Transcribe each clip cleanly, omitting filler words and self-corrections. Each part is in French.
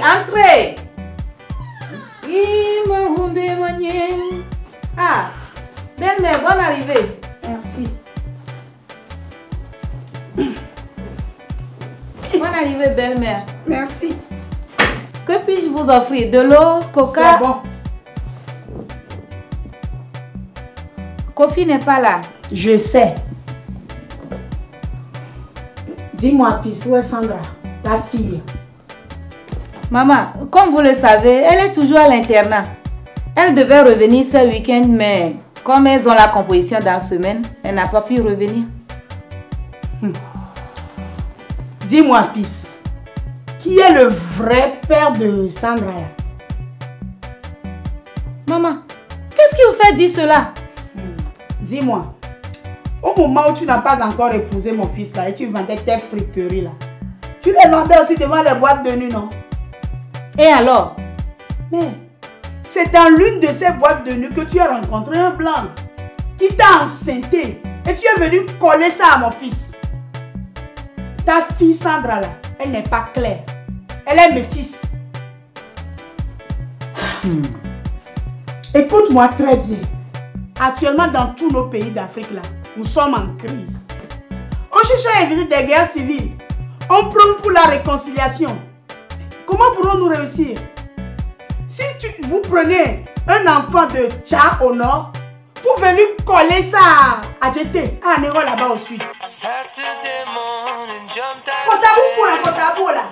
chérie, entrez. Ah, belle-mère, bonne arrivée. Merci. Bonne arrivée, belle-mère. Merci. Que puis-je vous offrir? De l'eau, coca? C'est bon. Kofi n'est pas là. Je sais. Dis-moi, Pis, où est Sandra, ta fille? Maman, comme vous le savez, elle est toujours à l'internat. Elle devait revenir ce week-end, mais comme elles ont la composition dans la semaine, elle n'a pas pu revenir. Dis-moi, Pis, qui est le vrai père de Sandra? Maman, qu'est-ce qui vous fait dire cela? Dis-moi, au moment où tu n'as pas encore épousé mon fils là et tu vendais tes friperies là, tu les vendais aussi devant les boîtes de nuit, non? Et alors? Mais c'est dans l'une de ces boîtes de nuit que tu as rencontré un blanc qui t'a enceinté et tu es venu coller ça à mon fils. Ta fille Sandra là, elle n'est pas claire. Elle est métisse. Écoute-moi très bien. Actuellement, dans tous nos pays d'Afrique là, nous sommes en crise. On cherche à éviter des guerres civiles. On prône pour la réconciliation. Comment pourrons-nous réussir? Si vous prenez un enfant de Tchad au nord pour venir coller ça à jeter à Nero là-bas au sud. Kotabou pour la Kotabou là.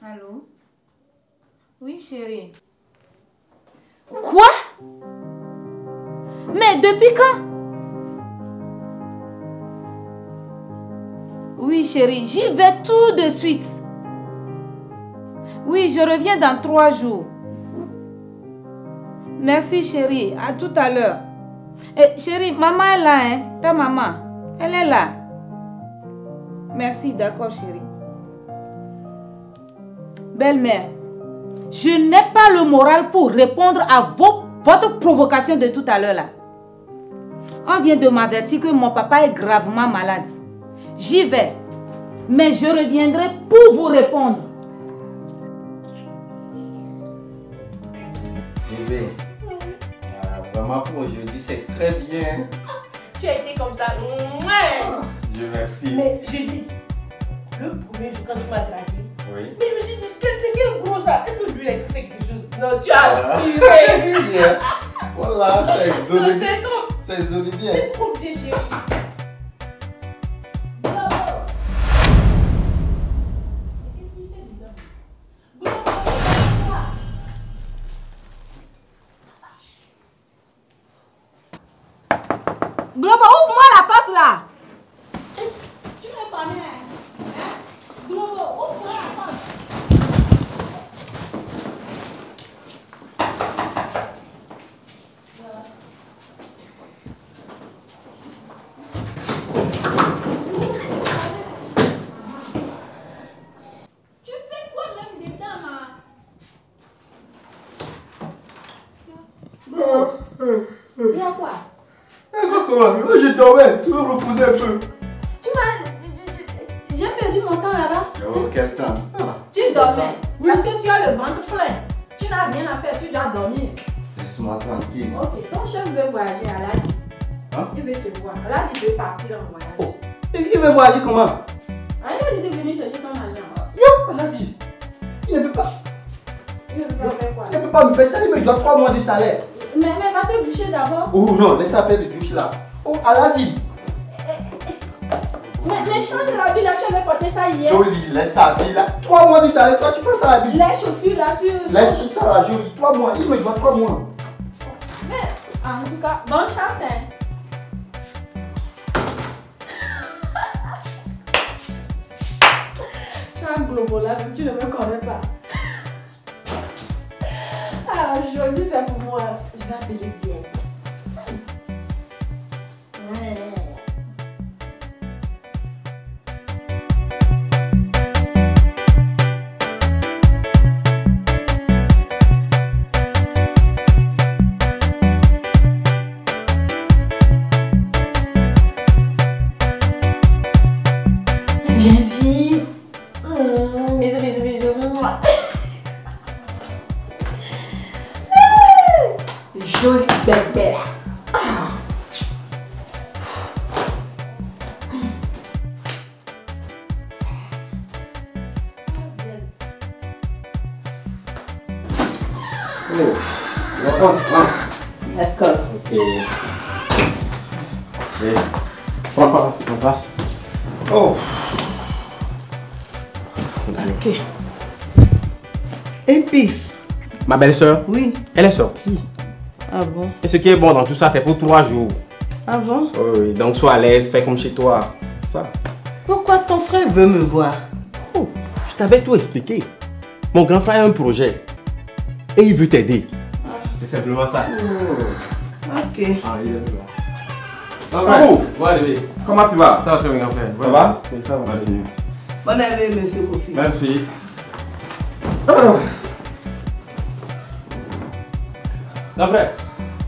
Allô? Oui, chérie. Quoi? Mais depuis quand? Oui, chérie, j'y vais tout de suite. Oui, je reviens dans 3 jours. Merci, chérie. À tout à l'heure. Et chérie, maman est là, hein? Ta maman, elle est là. Merci, d'accord, chérie. Belle-mère, je n'ai pas le moral pour répondre à votre provocation de tout à l'heure là. On vient de m'avertir que mon papa est gravement malade. J'y vais, mais je reviendrai pour vous répondre. Bébé, vraiment pour aujourd'hui c'est très bien. Tu as été comme ça. Dieu merci. Mais je dis, le premier jour quand tu m'as dragué, Oui. mais je me suis dit, c'est quel gros ça? Est-ce que lui a fait quelque chose? Non, tu as assuré. Voilà, c'est joli. C'est trop. C'est joli bien. C'est trop bien, chérie. Globo, ouvre-moi la porte là. Tu me connais, hein? Globo, ouvre-moi la porte. Tu fais quoi même dedans là? Il y a quoi? Je dormais, tu me reposer un peu. Tu m'as... J'ai perdu mon temps là-bas. Oh, quel temps? Tu dormais. Parce que tu as le ventre plein. Tu n'as rien à faire, tu dois dormir. Laisse-moi tranquille. Ok, ton chef veut voyager à Aladi. Hein? Il veut te voir. Aladi veut partir en voyage. Oh, il veut voyager comment? Il a dit de venir chercher ton argent. Yo, elle a dit. Il ne peut pas. Il ne peut pas faire quoi? Il ne peut pas me faire ça, il me doit 3 mois de salaire. Mais va te doucher d'abord. Oh non, laisse ça faire de douche là. Oh, elle a dit. Mais change l'habit là, tu avais porté ça hier. Jolie, laisse ça habiller là. 3 mois de salaire, toi tu penses à habiller. Les chaussures là sur... Laisse ça là, jolie. 3 mois, il me doit 3 mois. Mais en tout cas, bonne chance hein. Tu as un globo là, même tu ne me connais pas. Ah, aujourd'hui c'est pour moi. Je vais appeler Diète. Ouais. Viens vite. Attends, D'accord. ok. Et... Prends, on passe. Oh. Ok. Et puis, Ma belle-sœur, oui. elle est sortie. Ah bon? Et ce qui est bon dans tout ça, c'est pour 3 jours. Ah bon? Oui, donc sois à l'aise, fais comme chez toi. C'est ça. Pourquoi ton frère veut me voir? Oh, je t'avais tout expliqué. Mon grand frère a un projet. Et il veut t'aider. C'est simplement ça. Ok. Ah, il est là. Bravo. Ouais, bébé. Comment tu vas? Ça va très bien, grand frère. Ça va? Oui, ça va. Merci. Bonne année, monsieur Kofi. Merci. Grand frère.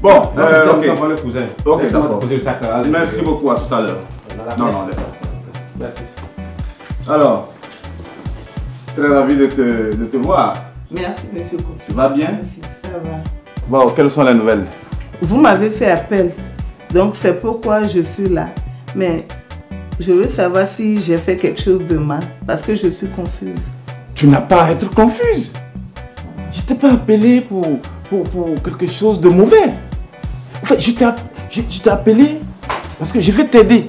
Bon, ok. On va le cousin. Ok, ça va d'accord. poser le sac. Merci beaucoup, à tout à l'heure. Non, laisse ça. Merci. Alors, très ravi de te voir. Merci, monsieur Kofi. Tu vas bien? Merci, ça va. Bon, quelles sont les nouvelles? Vous m'avez fait appel, donc c'est pourquoi je suis là. Mais je veux savoir si j'ai fait quelque chose de mal, parce que je suis confuse. Tu n'as pas à être confuse. Je t'ai pas appelé pour quelque chose de mauvais. En fait, je t'ai appelé parce que je vais t'aider.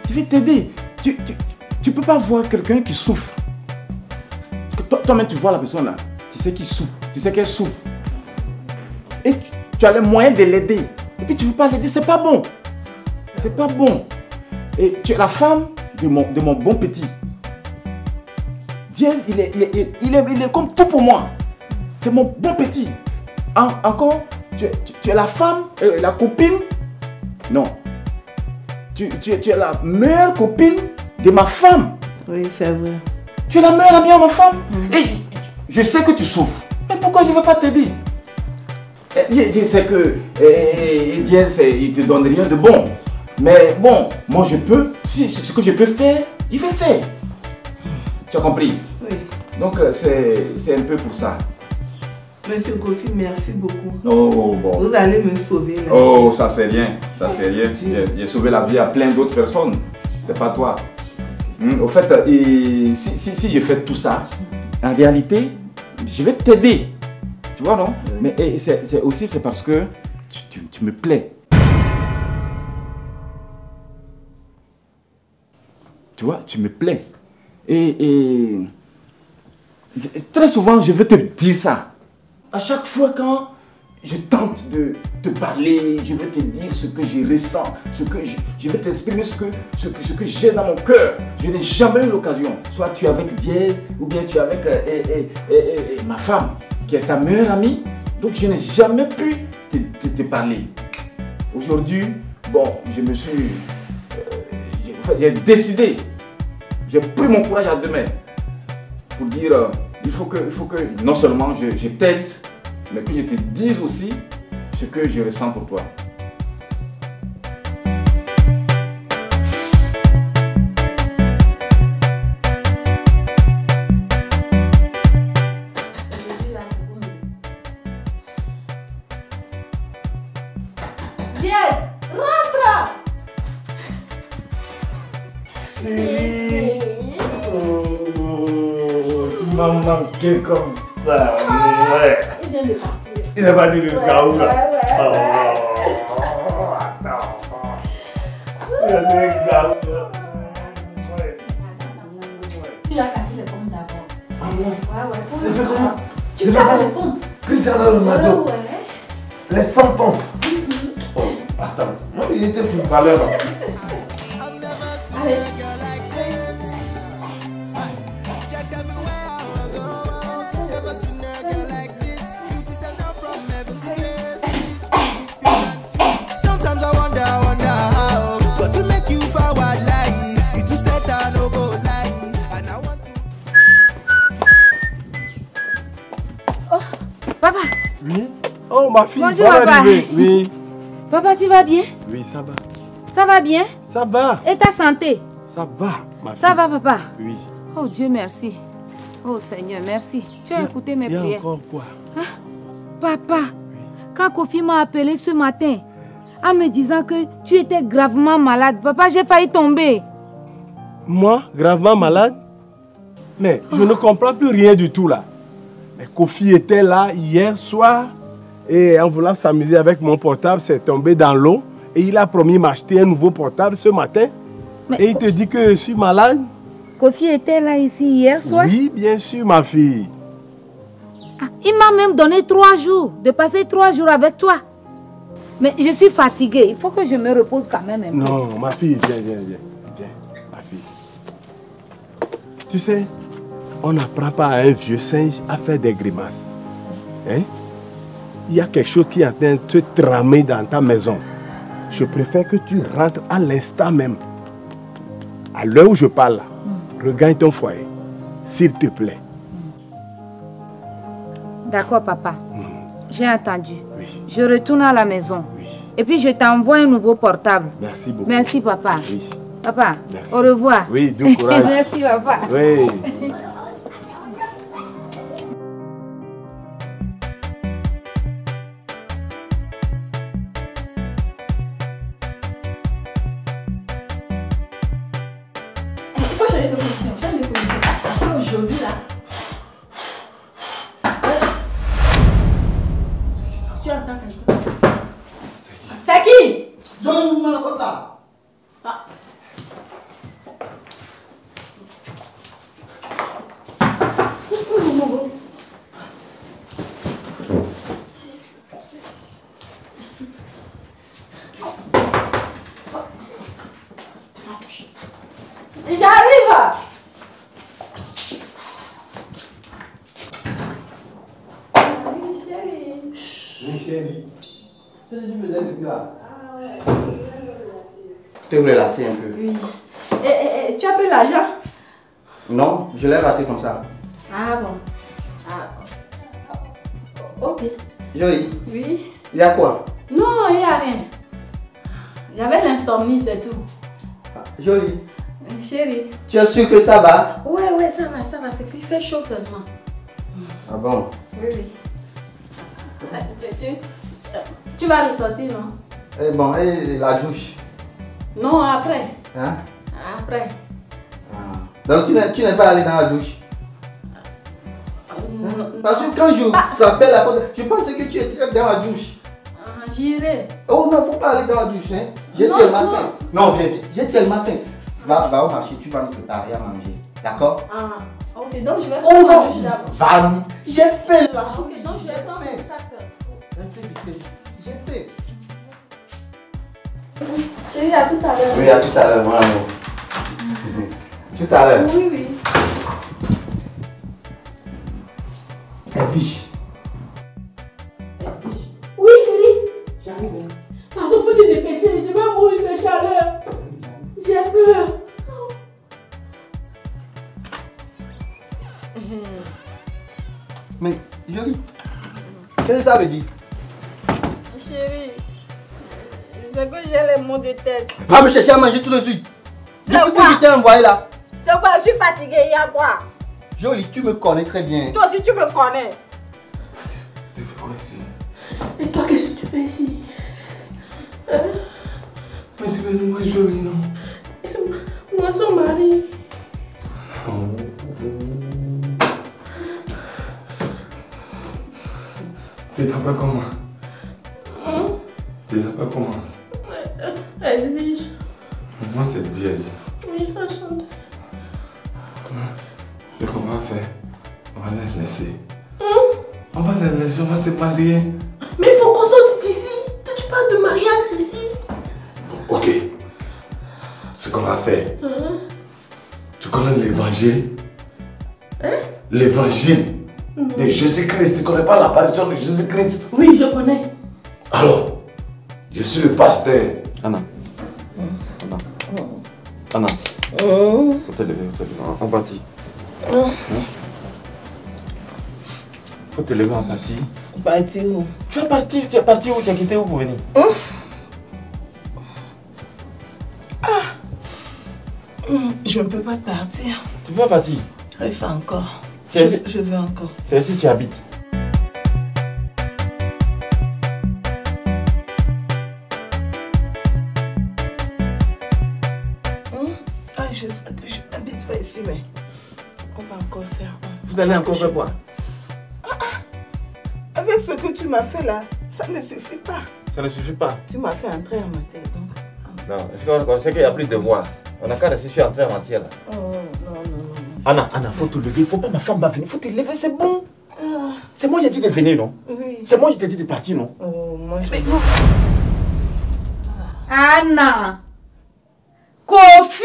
Je vais t'aider. Tu peux pas voir quelqu'un qui souffre. Toi-même, tu vois la personne là. Tu sais qu'il souffre. Tu sais qu'elle souffre. Et tu as les moyens de l'aider. Et puis tu ne veux pas l'aider, c'est pas bon. C'est pas bon. Et tu es la femme de mon bon petit. Diaz, il est comme tout pour moi. C'est mon bon petit. Encore, tu es la femme, la copine. Non. Tu es la meilleure copine de ma femme. Oui, c'est vrai. Tu es la meilleure amie de ma femme. Et je sais que tu souffres. Mais pourquoi je ne vais pas t'aider? Je sais que Diaz, il ne te donne rien de bon. Mais bon, moi je peux. Si ce que je peux faire, je vais faire. Tu as compris? Oui. Donc c'est un peu pour ça. Monsieur Kofi, merci beaucoup. Oh bon. Vous allez me sauver là. Oh, ça c'est rien. Ça c'est rien. J'ai sauvé la vie à plein d'autres personnes. C'est pas toi. Au fait, si je fais tout ça, en réalité, je vais t'aider. Tu vois, non? Mais c'est aussi parce que tu me plais. Tu vois, tu me plais. Et très souvent, je vais te dire ça. À chaque fois quand je tente de te parler, je vais te dire ce que je ressens, je vais t'exprimer ce que j'ai dans mon cœur. Je n'ai jamais eu l'occasion. Soit tu es avec Diaz, ou bien tu es avec ma femme, qui est ta meilleure amie. Donc je n'ai jamais pu te parler. Aujourd'hui, bon, je me suis... j'ai décidé, j'ai pris mon courage à deux mains pour dire... Il faut que non seulement je t'aide, mais que je te dise aussi ce que je ressens pour toi. Diaz, rentre! Chérie, tu m'as manqué comme ça. Ouais. Il vient de partir. Il est parti du gaou là. Tu as cassé les pommes d'abord. Ouais, Tu as fait les pompes. Cristiano Ronaldo. Les 100 pompes. Oh, attends. Moi, il était footballeur. Allez. Papa. Oui. Oh, ma fille, Bonjour, voilà papa. arrivé. Oui. Papa, tu vas bien? Oui, ça va. Ça va bien? Ça va. Et ta santé? Ça va, ma fille. Ça va, papa? Oui. Oh Dieu, merci. Oh Seigneur, merci. Tu as écouté mes Il y a prières. encore quoi? Papa, quand Kofi m'a appelé ce matin, en me disant que tu étais gravement malade, papa, j'ai failli tomber. Moi, gravement malade? Mais je ne comprends plus rien du tout là. Mais Kofi était là hier soir et en voulant s'amuser avec mon portable, c'est tombé dans l'eau et il a promis m'acheter un nouveau portable ce matin. Mais et il te dit que je suis malade. Kofi était là ici hier soir? Oui, bien sûr, ma fille. Ah, il m'a même donné 3 jours, de passer 3 jours avec toi. Mais je suis fatiguée, il faut que je me repose quand même un peu. Non, ma fille, viens, ma fille. Tu sais, on n'apprend pas à un vieux singe à faire des grimaces. Hein? Il y a quelque chose qui est en train de te tramer dans ta maison. Je préfère que tu rentres à l'instant même. À l'heure où je parle, regagne ton foyer, s'il te plaît. D'accord, papa. J'ai entendu. Oui. Je retourne à la maison. Oui. Et puis je t'envoie un nouveau portable. Merci beaucoup. Merci, papa. Oui. Papa, merci. Au revoir. Oui, du courage. Merci, papa. Oui. Il faut changer de position. Change de position. Parce qu'aujourd'hui, là... Tu entends quelque chose? C'est qui? Johnny, vous m'en avez là. J'arrive. Chérie. Qu'est-ce que tu faisais depuis là? Tu veux relaxer un peu? Oui. Et tu as pris l'argent? Non, je l'ai raté comme ça. Ah bon. Ah. Ok. Jolie, Oui. il y a quoi? Non, il n'y a rien. J'avais l'insomnie, c'est tout. Jolie, Chérie. tu es sûr que ça va? Ouais, ça va. C'est qu'il fait chaud seulement. Ah bon? Oui. Tu vas ressortir, non? Eh bon, et la douche? Non, après. Hein? Après. Ah. Donc tu n'es pas allé dans la douche? Parce que quand je frappais la porte, je pensais que tu étais dans la douche. J'irai. Oh non, il ne faut pas aller dans la douche, hein? J'ai tellement faim. Non, viens, j'ai tellement faim. Va au marché, tu vas me préparer à manger. D'accord? Ah, ok, donc je vais Oh la non! douche d'abord. Va, j'ai faim là! Ok, donc je vais prendre mon sac. J'ai faim. Chérie, à tout à l'heure. Oui, à tout à l'heure, mon amour. Tout à l'heure. Oui. Edwige. Oui, chérie. J'arrive. Pardon, faut te dépêcher, je vais mourir de chaleur. J'ai peur. Mais, Jolie, qu'est-ce que ça veut dire? Chérie, c'est que j'ai les maux de tête. Va me chercher à manger tout de suite. C'est Depuis quoi? que je t'ai envoyé là. C'est quoi? Je suis fatiguée, il y a quoi? Jolie, tu me connais très bien. Toi aussi, tu me connais. Tu fais quoi ici? Et toi, qu'est-ce que tu fais ici? Mais tu veux moi Jolie, non? Moi, son mari. Tu t'appelles comment? Tu t'appelles comment? Edwige. Moi c'est Diaz. Oui, enchantée. C'est qu'on va faire? On va les laisser. On va les laisser, on va se marier. Mais il faut qu'on sorte d'ici. Toi, tu parles de mariage ici. Ok. Ce qu'on va faire. Tu connais l'évangile? L'évangile de Jésus-Christ. Tu connais pas l'apparition de Jésus-Christ? Oui, je connais. Alors, je suis le pasteur. Anna. Anna. Faut te lever. On partit. Faut te lever, on partit. Partir où? Tu es parti où? Tu as quitté où pour venir? Je ne peux pas partir. Tu peux pas partir? Il faut encore. C'est ici? Je veux encore. C'est ici que tu habites. Je n'habite pas ici, mais on va encore faire. Vous allez encore faire quoi? tu m'as fait là, ça ne suffit pas. Ça ne suffit pas. Tu m'as fait entrer en matière donc. Non, est-ce qu'on sait qu'il n'y a plus de devoir? On a qu'à rester sur entrer en matière là. Oh non. Anna, faut te lever. Faut pas ma femme va venir. Faut te lever, c'est bon. C'est moi qui ai dit de venir, non? Oui. C'est moi qui t'ai dit de partir, non? Oh, moi je... Anna! Kofi!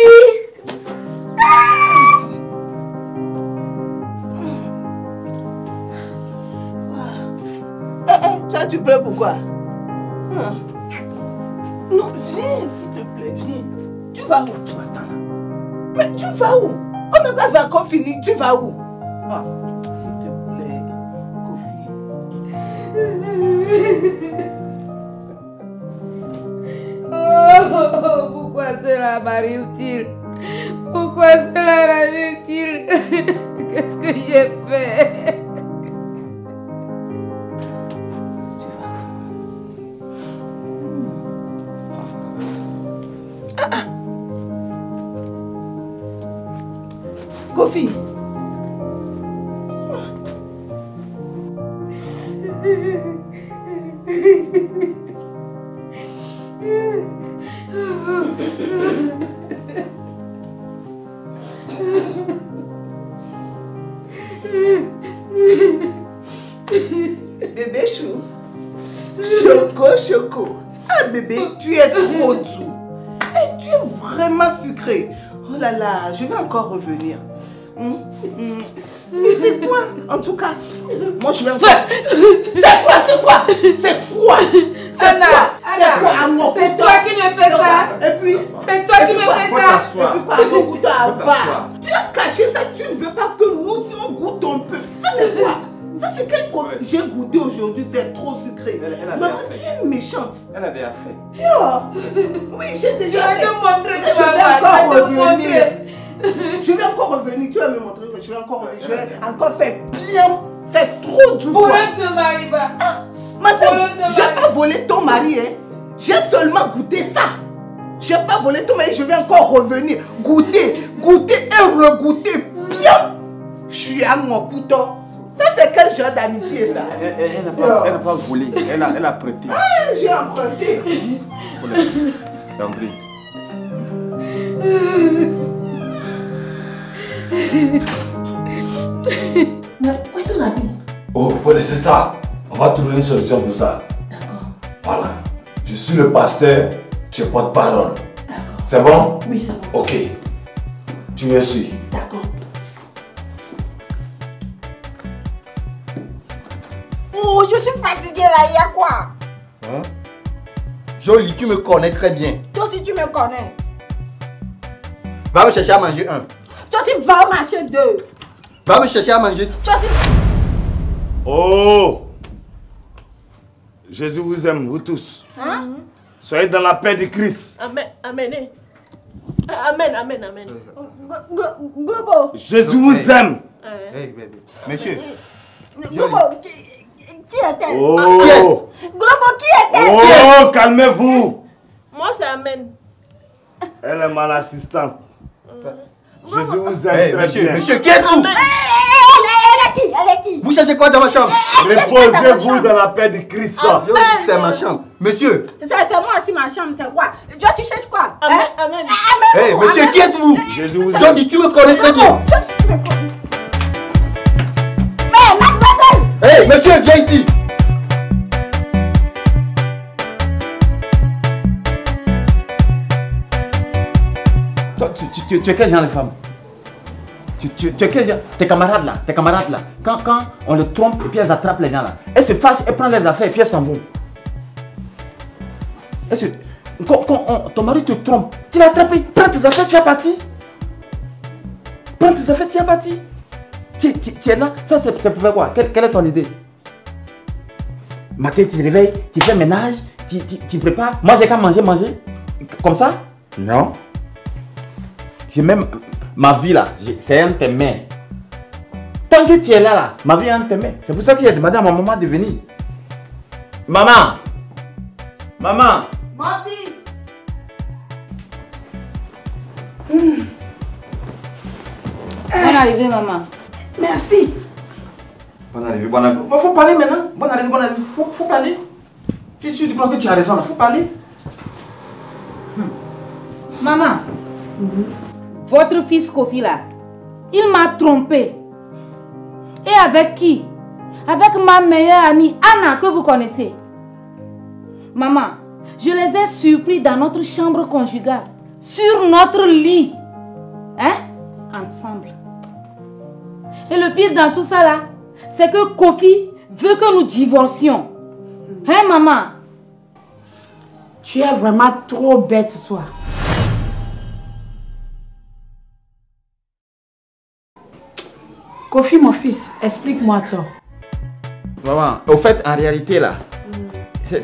Toi, tu pleures pourquoi? Non, viens, s'il te plaît, viens. Tu vas où? Attends là. Mais tu vas où? On n'a pas encore fini, tu vas où? S'il te plaît, Kofi. Oh, pourquoi cela m'arrive-t-il? Pourquoi cela m'arrive-t-il? Qu'est-ce que j'ai fait? Kofi. Bébé chou. Choco. Ah bébé, tu es trop doux. Et tu es vraiment sucré. Oh là là, je vais encore revenir. Il fait quoi? En tout cas, moi je vais encore... C'est quoi? Anna, c'est toi qui me fais ça. Et puis, C'est toi qui me fais ça. et puis quoi, mon goût à avoir. Tu as caché ça, tu ne veux pas que nous aussi on goûte un peu. Ça c'est quoi? Ça c'est quel produit? J'ai goûté aujourd'hui, c'est trop sucré. Vraiment, tu es méchante. Elle a déjà fait. Oui, j'ai déjà Je vais fait. te montrer, Mais je vais encore revenir. Tu vas me montrer que je vais encore faire bien. C'est trop doux. Voleuse de Mariba. Madame, j'ai pas volé ton mari, hein. J'ai seulement goûté ça. J'ai pas volé ton mari, je vais encore revenir. Goûter et regoûter bien. Je suis à mon couteau. Ça c'est quel genre d'amitié ça? Elle n'a pas volé, elle a prêté. Ah, j'ai emprunté. T'en prie. Mais où est ton ami? Oh, faut laisser ça. On va trouver une solution pour ça. D'accord. Voilà. Je suis le pasteur, tu es porte-parole. D'accord. C'est bon? Oui, c'est bon. Ok. Tu me suis. D'accord. Oh, je suis fatiguée là, il y a quoi? Jolie, tu me connais très bien. Toi aussi, tu me connais. Va me chercher à manger un. Toi aussi, va au marché 2. Va me chercher à manger. Toi aussi... Oh! Jésus vous aime, vous tous. Soyez dans la paix du Christ. Amen. Amen. Globo. Jésus vous aime. Hey, bébé. Monsieur. Globo, qui est-elle? Oh! Globo, qui est-elle? Oh, calmez-vous. Moi, c'est Amen. Elle est mon assistante. Jésus vous aime Hey, très monsieur, bien. monsieur, qui êtes-vous? Elle est qui? Vous cherchez quoi dans ma chambre? Reposez-vous dans la paix du Christ. C'est ma chambre. Monsieur. C'est moi aussi ma chambre, c'est quoi? Toi, tu cherches quoi? Amen. Hey, monsieur, qui êtes-vous? Jésus vous aime. Johnny, tu me connais très bien. Mais mademoiselle! Hey, monsieur, viens ici. Toi, tu es quel genre de femme? Tu es quel genre? Tes camarades là. Quand on les trompe et puis elles attrapent les gens là. Elles se fâchent, elles prennent leurs affaires et puis elles s'en vont. Quand ton mari te trompe, tu l'as attrapé, prends tes affaires, tu es parti. Prends tes affaires, tu es parti. Tu es là, ça c'est pour faire quoi? Quelle est ton idée? Matin, tu te réveilles, tu fais ménage, tu prépares. Moi, j'ai qu'à manger. Comme ça? Non. J'ai même... Ma vie là, c'est un de tes mains. Tant que tu es là, ma vie est un de tes mains. C'est pour ça que j'ai demandé à ma maman de venir. Maman! Mon fils. Bonne arrivée, maman. Merci. Bonne arrivée, bonne arrivée. Bon, faut parler maintenant. Bonne arrivée, bonne arrivée. Faut parler. Tu crois que tu as raison là, faut parler. Maman, votre fils Kofi là, il m'a trompé. Et avec qui? Avec ma meilleure amie Anna que vous connaissez. Maman, je les ai surpris dans notre chambre conjugale, sur notre lit. Hein? Ensemble. Et le pire dans tout ça là, c'est que Kofi veut que nous divorcions. Hein, maman? Tu es vraiment trop bête, toi. Kofi, mon fils, explique-moi toi. Maman, au fait, en réalité là, elle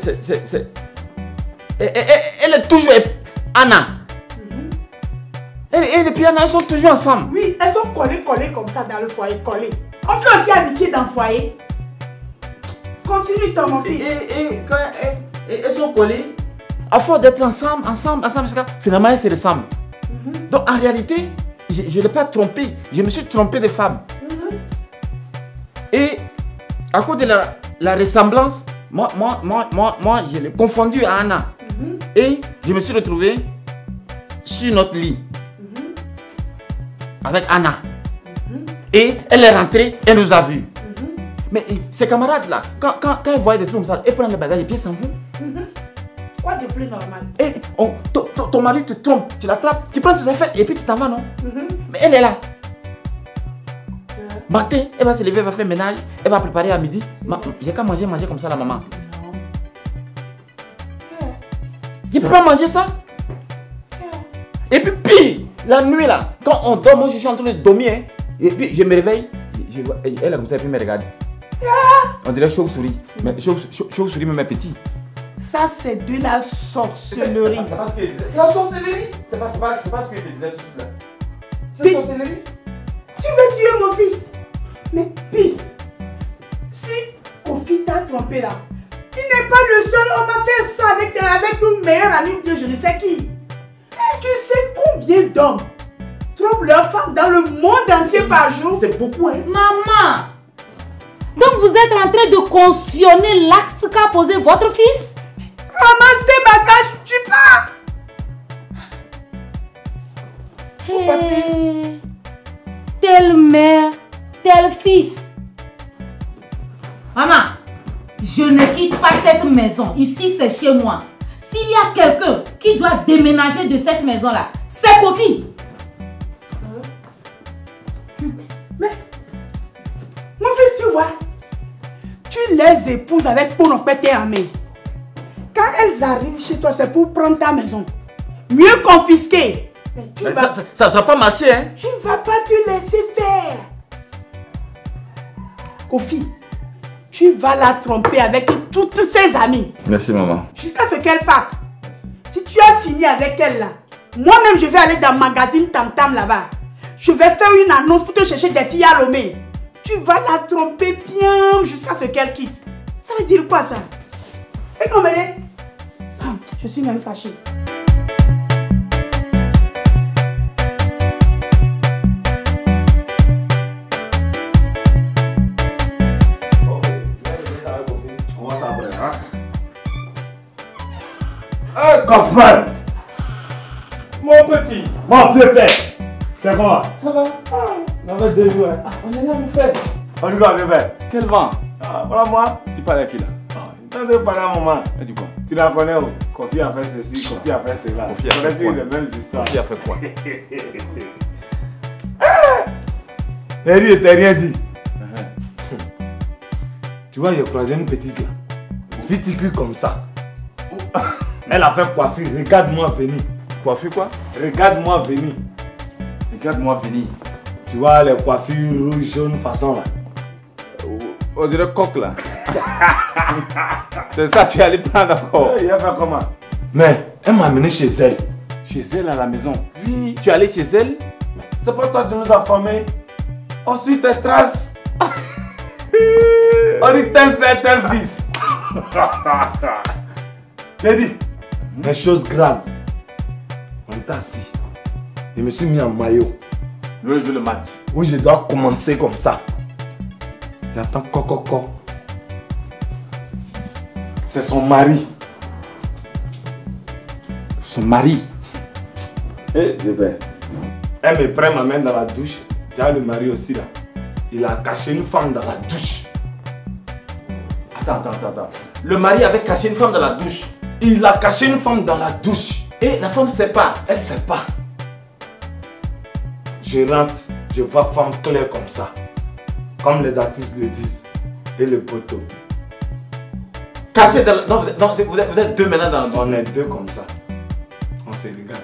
est toujours Anna. Elle et puis Anna, elles sont toujours ensemble. Oui, elles sont collées comme ça dans le foyer, collées. On fait aussi amitié dans le foyer. Continue, toi, mon fils. Et quand elles sont collées, à force d'être ensemble, jusqu'à finalement elles se ressemblent. Donc en réalité, je ne l'ai pas trompé. Je me suis trompé de femme. Et à cause de la ressemblance, moi, je l'ai confondu à Anna. Et je me suis retrouvé sur notre lit avec Anna. Et elle est rentrée, elle nous a vus. Mais ces camarades là, quand ils voient des trucs comme ça, ils prennent le bagage et puis ils s'en vont. Quoi de plus normal? Et ton mari te trompe, tu l'attrapes, tu prends tes affaires et puis tu t'en vas, non? Mais elle est là. Matin, elle va se lever, elle va faire ménage, elle va préparer à midi. J'ai qu'à manger comme ça la maman. Je peux pas manger ça. Et puis pire, la nuit là, quand on dort, moi je suis en train de dormir. Hein, et puis je me réveille, elle a comme ça et puis me regarde. On dirait chauve-souris. Mais chauve-souris même est petit. Ça c'est de la sorcellerie. C'est la sorcellerie. C'est pas ce que je disais tout de suite là. C'est la sorcellerie. Tu veux tuer mon fils? Mais pisse, si Kofi t'a trompé là, il n'est pas le seul homme à faire ça avec une meilleure amie ou bien je ne sais qui. Tu sais combien d'hommes trompent leurs femmes dans le monde entier par jour? C'est beaucoup, hein? Maman, donc vous êtes en train de cautionner l'acte qu'a posé votre fils? Ramasse tes bagages, tu pars. Hey, telle mère, tel fils. Maman, je ne quitte pas cette maison. Ici, c'est chez moi. S'il y a quelqu'un qui doit déménager de cette maison-là, c'est Kofi. Mais, mon fils, tu vois, tu les épouses avec pour nos péter en main. Quand elles arrivent chez toi, c'est pour prendre ta maison. Mieux confisquer. Mais ça va pas marcher, hein? Tu ne vas pas te laisser faire. Kofi, tu vas la tromper avec toutes ses amies. Merci, maman. Jusqu'à ce qu'elle parte. Si tu as fini avec elle là, moi-même je vais aller dans le magazine Tam Tam là-bas. Je vais faire une annonce pour te chercher des filles à Lomé. Tu vas la tromper bien jusqu'à ce qu'elle quitte. Ça veut dire quoi ça? Et comme elle est... Je suis même fâchée. Kaufman, mon petit, mon vieux père, c'est quoi? Ça va? Ça va deux jours. On est là, mon frère. On dit quoi, vieux père? Quel vent? Voilà moi. Tu parles à qui là? Je t'en parler à maman. Elle dit quoi? Tu la connais où? Kofi a fait ceci, Kofi a fait cela. Kofi a fait quoi? Les mêmes histoires. Kofi a fait quoi? Elle dit, t'as rien dit. Tu vois, j'ai croisé une petite là. Viticule comme ça. Elle a fait coiffure, regarde-moi venir. Coiffure quoi? Regarde-moi venir. Regarde-moi venir. Tu vois les coiffures rouge, jaune, façon là. On dirait coq là. C'est ça, tu es allé prendre encore. Il a fait comment? Mais elle m'a amené chez elle. Chez elle à la maison? Oui. Tu es allé chez elle? C'est pas toi qui nous as formés. On suit tes traces. On dit tel père, tel fils. J'ai dit, des choses graves. On est assis. Je me suis mis en maillot. Je veux jouer le match. Oui, je dois commencer comme ça. J'attends Coco. C'est son mari. Son mari. Eh, bébé. Elle me prend ma main dans la douche. J'ai le mari aussi là. Il a caché une femme dans la douche. Attends. Le mari avait caché une femme dans la douche. Il a caché une femme dans la douche. Et la femme ne sait pas. Elle ne sait pas. Je rentre, je vois femme claire comme ça. Comme les artistes le disent. Et le poteau. Caché dans la... Donc vous êtes deux maintenant dans la douche. On est deux comme ça. On se regarde.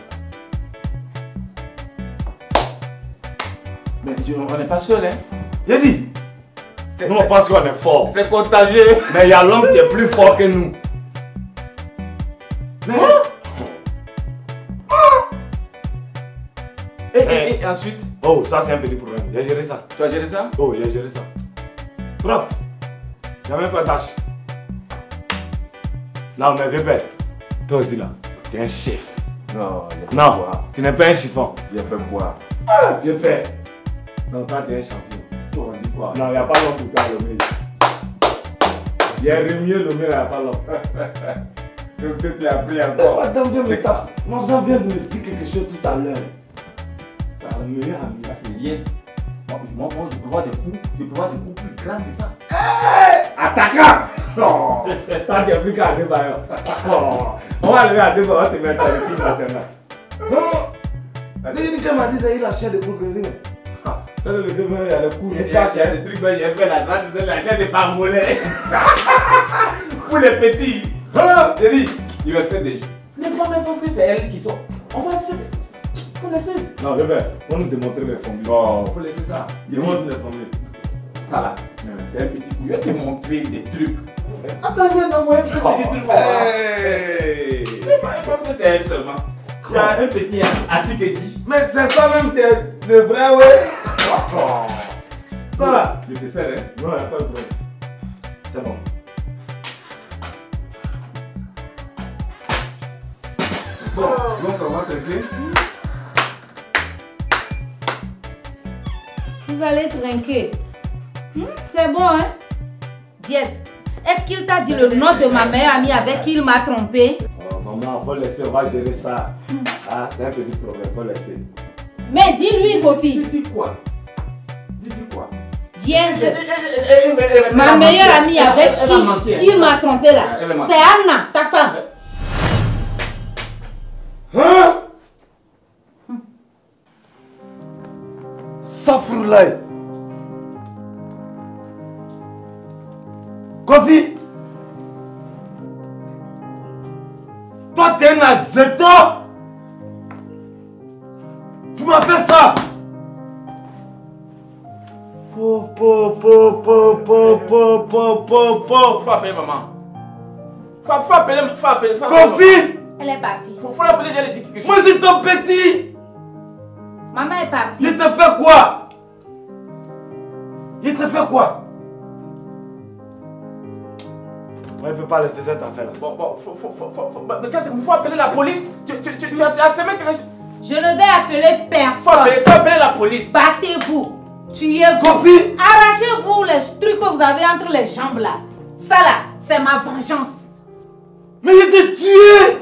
Mais on n'est pas seul, hein. J'ai dit. Nous on pense qu'on est fort. C'est contagieux. Mais il y a l'homme qui est plus fort que nous. Mais... Et ensuite? Oh, ça c'est un petit problème. J'ai géré ça. Tu as géré ça? Oh, j'ai géré ça. Propre. Il n'y a même pas d'ache. Non, mais vieux père, toi aussi là, tu es un chef. Non, tu n'es pas un chiffon. Il a fait quoi? Ah, vieux père. Non, toi tu es un champion. Toi, on dit quoi? Non, il n'y a pas l'homme pour toi, l'homme. Il y a mieux l'homme, il n'y a pas l'homme. Qu'est-ce que tu as appris encore? Madame vient me taper. Madame vient me dire quelque chose tout à l'heure. Ça c'est meilleur ami. Ça c'est rien. Moi, je peux voir des coups. Je peux voir des coups plus grands que ça. Attaquant! Non! Tant qu'il n'y a plus qu'à débat. On va aller à débat, on va te mettre dans l'équipe nationale. Les gars m'a dit ça, il a chair de poule que lui. Ça, le gars, il y a le coup. Il y a des trucs, il a fait la trace de la chair de parmolais. Pour les petits. J'ai dit, il va faire des jeux. Les femmes pensent que c'est elles qui sont. On va faire des. Faut laisser. Non, bébé, faut nous démontrer les formules. Non, faut laisser ça. Démontre les formules. Ça là, c'est un petit coup. Je vais te montrer des trucs. Attends, je vais t'envoyer un petit truc. Je pense que c'est elle seulement. Il y a un petit Atikedi. Mais c'est ça même, le vrai, ouais. Ça là. Je te sers, hein? Non, il n'y a pas de problème. C'est bon. Bon, donc on va trinquer. Vous allez trinquer. C'est bon, hein? Diez, est-ce qu'il t'a dit le nom de ma meilleure amie avec qui il m'a trompé? Oh, maman, faut laisser, on va gérer ça. Ah, c'est un petit problème, faut laisser. Mais dis-lui, Kofi. Dis quoi? Dis quoi? Diez, ma meilleure amie avec qui il m'a trompé là, c'est Anna, ta femme. Hein? Safroulaye. Kofi. Toi t'es un azéto. Tu m'as fait ça. Faut appeler maman. Faut appeler. Kofi. Elle est partie. Faut l'appeler, j'allais dire quelque chose. Moi c'est ton petit. Maman est partie. Il te fait quoi? Il te fait quoi? Moi, je ne peux pas laisser cette affaire-là. Bon, faut appeler la police. Tu as semé quelque chose. Je ne vais appeler personne. Faut appeler la police. Battez-vous. Tuez-vous. Kofi. Arrachez-vous les trucs que vous avez entre les jambes là. Ça là, c'est ma vengeance. Mais il t'a tué.